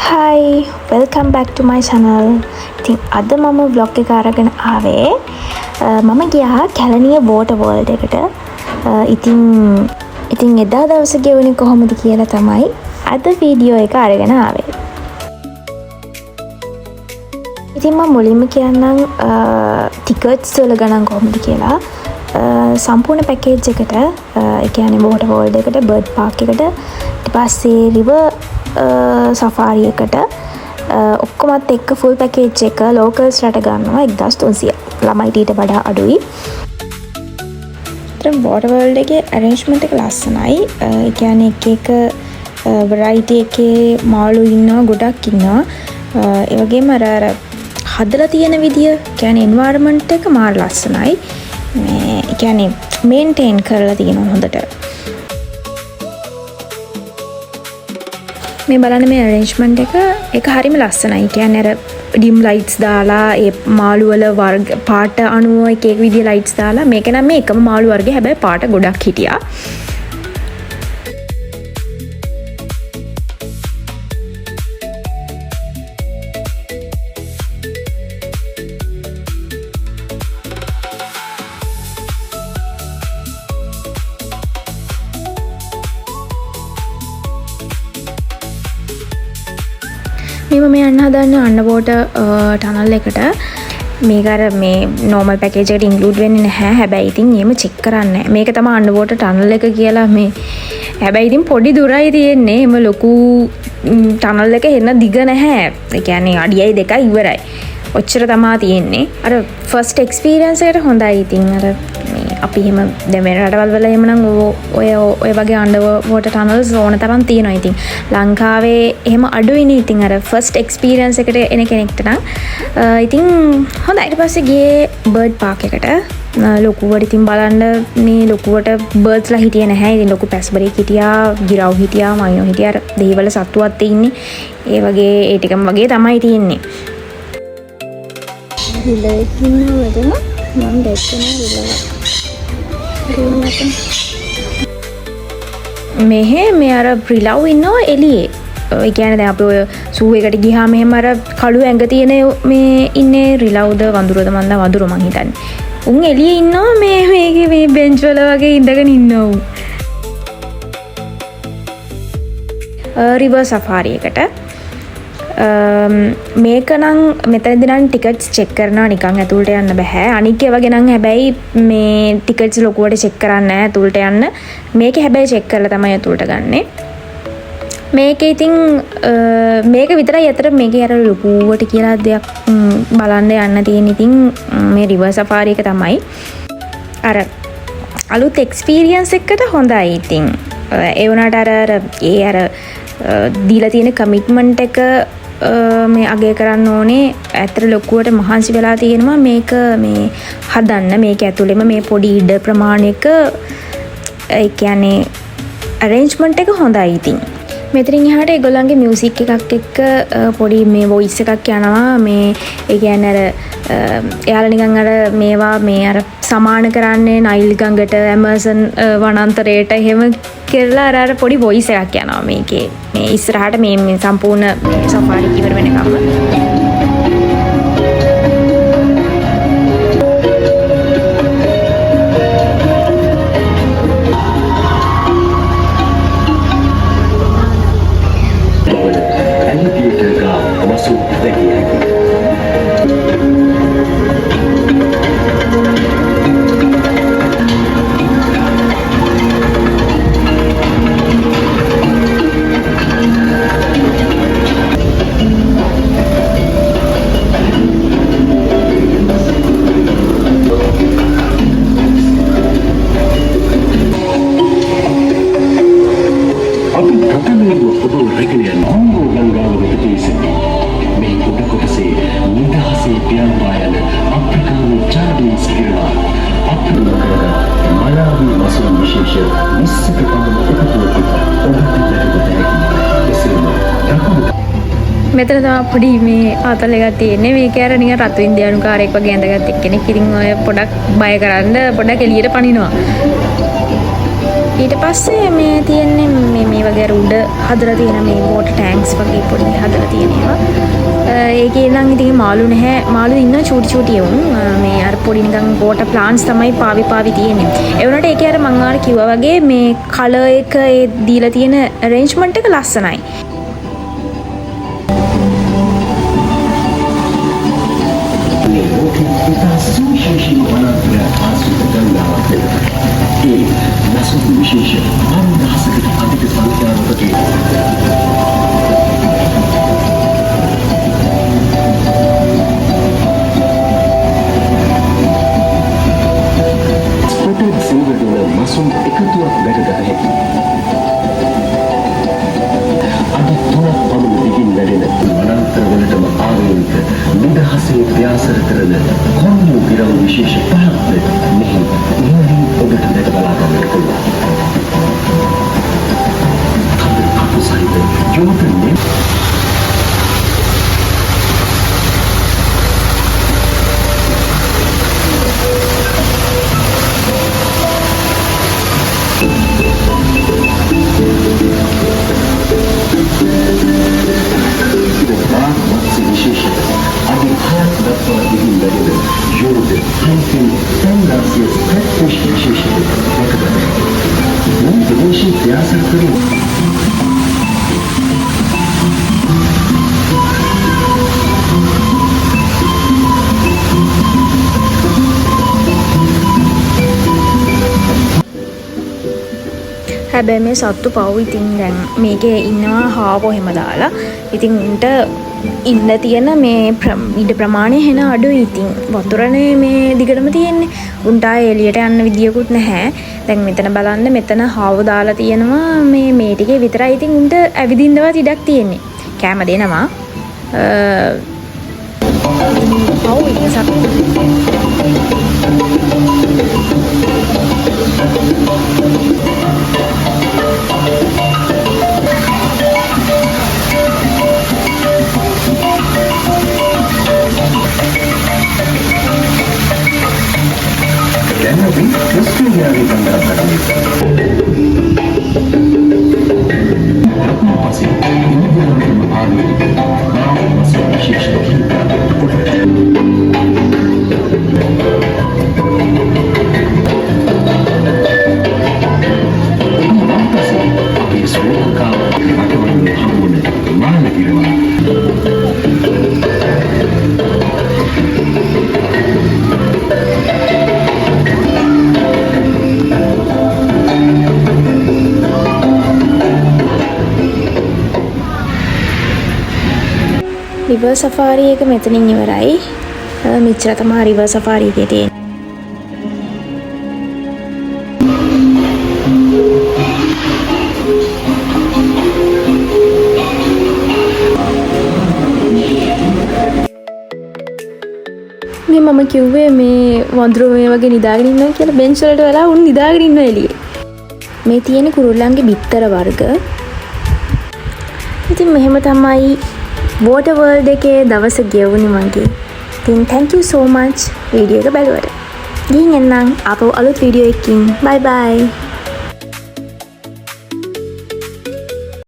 Hi, welcome back to my channel. ඉතින් අද මම vlog එක අරගෙන ආවේ මම ගියා කැලණිය water world එකට. ඉතින් එදා දවසේ ගෙවුනේ කොහොමද කියලා තමයි අද වීඩියෝ එක අරගෙන ආවේ. ඉතින් මම මුලින්ම කියන්නම් ටිකට්ස් වල ගණන් කොහොමද කියලා. සම්පූර්ණ පැකේජ් එකට ඒ කියන්නේ water world එකට, bird park එකට, ඊට පස්සේ river සෆාරි එකට ඔක්කොමත් එක්ක ෆුල් පැකේජ් එක ලෝකල්ස් රට ගන්නවා 1300. ළමයිට ඊට වඩා අඩුයි. ඒතර water world එකේ arrangement එක ලස්සනයි. ඒ කියන්නේ එක variety එකේ මාළු ඉන්නවා, ගොඩක් ඉන්නවා. ඒ වගේම අර හදලා තියෙන විදිය, කියන්නේ environment එක මාර ලස්සනයි. මේ ඒ කියන්නේ maintain කරලා තියෙනවා හොඳට. මේ බලන්න මේ arrangement එක හරිම ලස්සනයි. කියන්නේ අර dim lights දාලා ඒ මාළු වල වර්ග පාට අනුව එක විදිහේ lights දාලා මේක නම් මේ එකම මාළු වර්ගය හැබැයි පාට ගොඩක් හිටියා. මේ යන්න හදන්නේ underwater tunnel එකට. මේක අර මේ normal package එකට include වෙන්නේ නැහැ. හැබැයි ඉතින් එහෙම check කරන්නේ නැහැ. මේක තමයි underwater tunnel එක කියලා මේ. හැබැයි ඉතින් පොඩි දුරයි තියෙන්නේ. එම ලොකු tunnel එක එන්න දිග නැහැ. ඒ කියන්නේ අඩියයි 2යි ඉවරයි. ඔච්චර තමයි තියෙන්නේ. අර first experience එකට හොඳයි. ඉතින් අර අපි එහෙම දැන් මේ රටවල් වල එහෙමනම් ඔය වගේ underwater tunnels ඕන තරම් තියෙනවා. ඉතින් ලංකාවේ එහෙම අඩුයිනේ. ඉතින් අර first experience එකට එන කෙනෙක්ට නම් ඉතින් හොඳයි. ඊට පස්සේ ගියේ bird park එකට. ලොකුවට ඉතින් බලන්න මේ ලොකුවට birds ලා හිටියේ නැහැ. ඉතින් ලොකු පැස්බරෙක් හිටියා, ගිරව් හිටියා, මයිනෝ හිටියා. අර දෙහිවල සත්තුවත් ඉන්නේ. ඒ වගේ ඒ ටිකම වගේ තමයි තියෙන්නේ. හිලෙක් ඉන්නවද? මම දැක්කේ නෑ මෙහෙ මේ අර ප්‍රිලව් ඉන්නවා එළියේ. ඒ කියන්නේ දැන් අපි ඔය සූ එකට ගියාම මෙහෙම අර කළු ඇඟ තියෙන මේ ඉන්නේ රිලව්ද වඳුරද මන් දා වඳුර මං හිතන්නේ. උන් එළියේ ඉන්නවා මේකේ මේ බෙන්ච් වල වගේ ඉඳගෙන ඉන්නවා උන්. රිවර් සෆාරි එකට මේක නම් මෙතනදී නම් ටිකට්ස් චෙක් කරනවා නිකන් ඇතුළට යන්න බෑ. අනික් ඒවා ගැන හැබැයි මේ ටිකට්ස් ලොකුවට චෙක් කරන්නේ නැහැ ඇතුළට යන්න. මේක හැබැයි චෙක් කරලා තමයි ඇතුළට ගන්නෙ. මේක ඉතින් මේක විතරයි අතර මේකේ අර ලොකුවට කියලා දෙයක් බලන්න යන්න තියෙන. ඉතින් මේ රිවර් සෆාරි එක තමයි අර අලුත් එක්ස්පීරියන්ස් එකකට හොඳයි. ඉතින් ඒ වුණාට අර දීලා තියෙන කමිට්මන්ට් එක මේ අගය කරන්න ඕනේ. ඇත්තට ලොකුවට මහන්සි වෙලා තියෙනවා මේක මේ හදන්න. මේක ඇතුළෙම මේ පොඩි ඉඩ ප්‍රමාණයක ඒ කියන්නේ arrangement එක හොඳයි. ඉතින් මෙතනින් එහාට ඒගොල්ලන්ගේ මියුසික් එකක් එක්ක පොඩි මේ වොයිස් එකක් යනවා. මේ ඒ කියන්නේ අර එයාලා නිකන් අර මේවා මේ අර සමාන කරන්නේ නයිල් ගඟට, ඇමසන් වනාන්තරයට එහෙම කියලා අර පොඩි වොයිස් එකක් යනවා මේකේ. මේ ඉස්සරහට මේ සම්පූර්ණ සෆාරි ඉවර වෙනකම්ම. මෙතන තමයි පොඩි මේ ආතල් එකක් තියෙන්නේ. මේක අර නිකන් රතු ඉන්දියානු කාරයෙක් වගේ ඇඳගත් එක්කෙනෙක්. ඉතින් ඔය පොඩක් බය කරන්න පොඩක් එළියට පනිනවා. ඊට පස්සේ මේ තියෙන්නේ මේ වගේ උඩ හදලා තියෙන මේ වෝටර් ටැන්ක්ස් වගේ පොඩි හදලා තියෙන ඒවා. ඒකේ නම් ඉතින් මාළු නැහැ. මාළු ඉන්න චූටි උන් මේ අර පොඩි නිකන් වෝටර් ප්ලාන්ට්ස් තමයි පාවි තියෙන්නේ. ඒ වුණාට ඒකේ අර මං ආර කිව්වා වගේ මේ කලර් එක ඒ දීලා තියෙන arrangement එක ලස්සනයි. හැබැයි මේ සත්තු පව් ඉතින් දැන් මේකේ ඉන්නවා හාවෝ හැම දාලා. ඉතින් උන්ට ඉන්න තියෙන මේ ඉඩ ප්‍රමාණය හෙන අඩුයි. ඉතින් වතුරනේ මේ දිගටම තියෙන්නේ. උන්ට ආයේ එළියට යන්න විදියකුත් නැහැ. දැන් මෙතන බලන්න මෙතන හාවෝ දාලා තියෙනවා මේ ටිකේ විතරයි. ඉතින් උන්ට ඇවිදින්නවත් ඉඩක් තියෙන්නේ. කැම දෙනවා. පව් ඉතින් සත්තු රිවර් සෆාරි එක මෙතනින් ඉවරයි. මෙච්චර තමයි රිවර් සෆාරි එකේ තියෙන්නේ. මේ මම කිව්වේ මේ වඳුරු මේ වගේ නිදාගෙන ඉන්නවා කියලා බෙන්ච් වලට වෙලා උන් නිදාගෙන ඉන්නවා එළියේ. මේ තියෙන කුරුල්ලන්ගේ බිත්තර වර්ග. ඉතින් මෙහෙම තමයි Water World එකේ දවස ගෙවුනේ මගේ. ඉතින් thank you so much video එක බලුවට. ගිහින් එන්නම් අපෝ අලුත් වීඩියෝ එකකින්. bye bye.